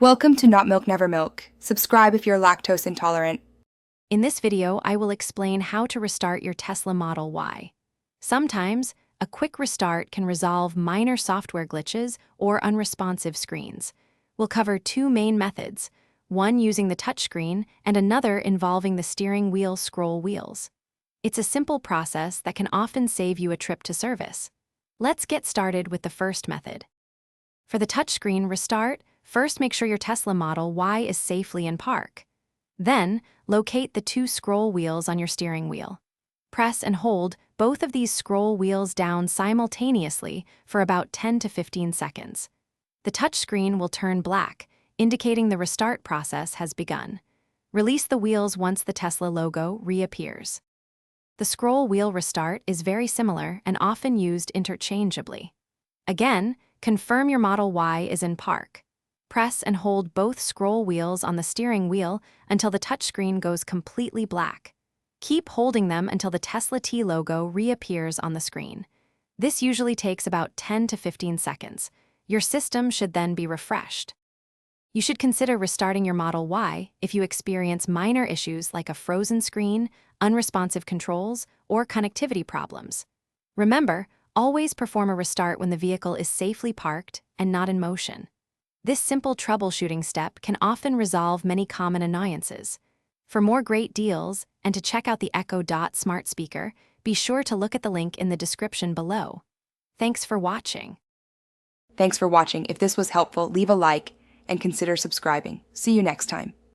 Welcome to Not Milk Never Milk. Subscribe if you're lactose intolerant. In this video, I will explain how to restart your Tesla Model Y. Sometimes, a quick restart can resolve minor software glitches or unresponsive screens. We'll cover two main methods, one using the touchscreen and another involving the steering wheel scroll wheels. It's a simple process that can often save you a trip to service. Let's get started with the first method. For the touchscreen restart, first make sure your Tesla Model Y is safely in park. Then, locate the two scroll wheels on your steering wheel. Press and hold both of these scroll wheels down simultaneously for about 10 to 15 seconds. The touchscreen will turn black, indicating the restart process has begun. Release the wheels once the Tesla logo reappears. The scroll wheel restart is very similar and often used interchangeably. Again, confirm your Model Y is in park. Press and hold both scroll wheels on the steering wheel until the touchscreen goes completely black. Keep holding them until the Tesla T logo reappears on the screen. This usually takes about 10 to 15 seconds. Your system should then be refreshed. You should consider restarting your Model Y if you experience minor issues like a frozen screen, unresponsive controls, or connectivity problems. Remember, always perform a restart when the vehicle is safely parked and not in motion. This simple troubleshooting step can often resolve many common annoyances. For more great deals and to check out the Echo Dot smart speaker, be sure to look at the link in the description below. Thanks for watching. Thanks for watching. If this was helpful, leave a like and consider subscribing. See you next time.